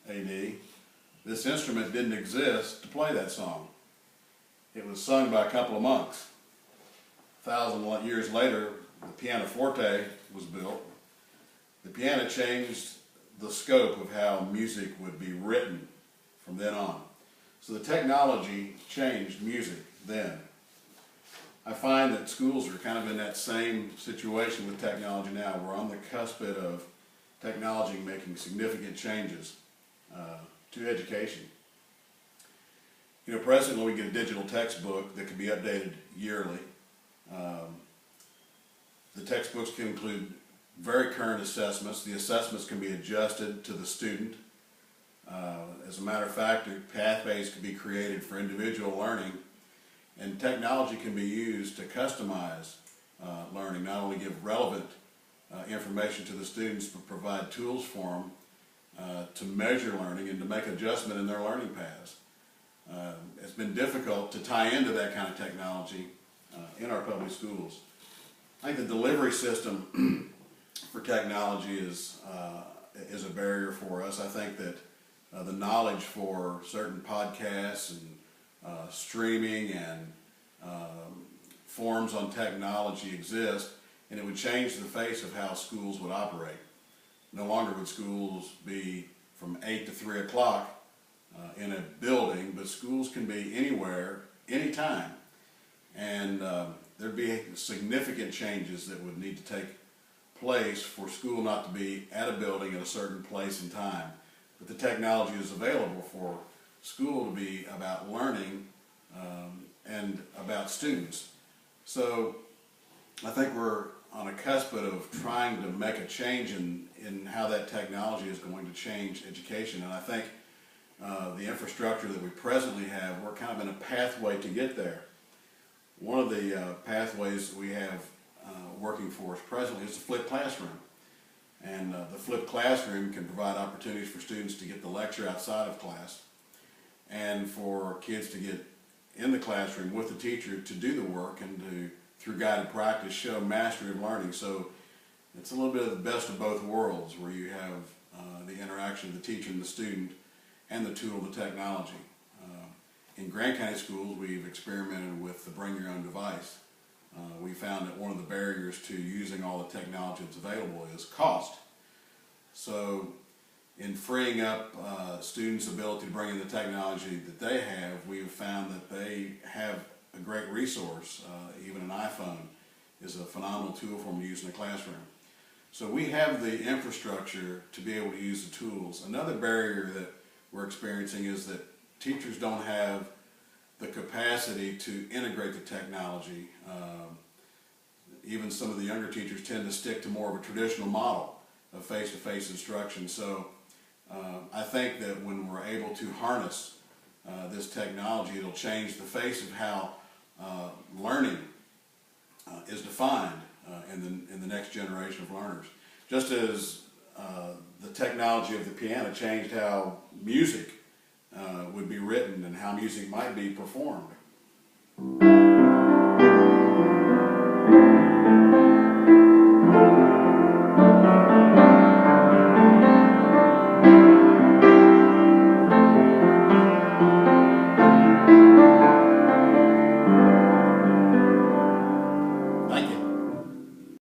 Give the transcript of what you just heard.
AD, this instrument didn't exist to play that song. It was sung by a couple of monks. 1,000 years later, the pianoforte was built. The piano changed the scope of how music would be written from then on. So the technology changed music then. I find that schools are kind of in that same situation with technology now. We're on the cusp of technology making significant changes to education. You know, presently we get a digital textbook that can be updated yearly. The textbooks can include very current assessments. The assessments can be adjusted to the student. As a matter of fact, pathways can be created for individual learning, and technology can be used to customize learning, not only give relevant information to the students, but provide tools for them to measure learning and to make adjustment in their learning paths. It's been difficult to tie into that kind of technology in our public schools. I think the delivery system for technology is a barrier for us. I think that the knowledge for certain podcasts and streaming and forums on technology exist, and it would change the face of how schools would operate. No longer would schools be from 8 to 3 o'clock in a building, but schools can be anywhere, anytime. And there'd be significant changes that would need to take place for school not to be at a building at a certain place and time. But the technology is available for school to be about learning and about students. So I think we're on a cusp of trying to make a change in how that technology is going to change education. And I think the infrastructure that we presently have, we're kind of in a pathway to get there. One of the pathways that we have working for us presently is the flipped classroom. And the flipped classroom can provide opportunities for students to get the lecture outside of class and for kids to get in the classroom with the teacher to do the work and to, through guided practice, show mastery of learning. So it's a little bit of the best of both worlds, where you have the interaction of the teacher and the student and the tool of the technology. In Grant County schools, we've experimented with the bring your own device. We found that one of the barriers to using all the technology that's available is cost. So in freeing up students' ability to bring in the technology that they have, we've found that they have a great resource. Even an iPhone is a phenomenal tool for them to use in the classroom. So we have the infrastructure to be able to use the tools. Another barrier that we're experiencing is that teachers don't have the capacity to integrate the technology. Even some of the younger teachers tend to stick to more of a traditional model of face-to-face instruction. So I think that when we're able to harness this technology, it'll change the face of how learning is defined in the next generation of learners. Just as the technology of the piano changed how music would be written and how music might be performed.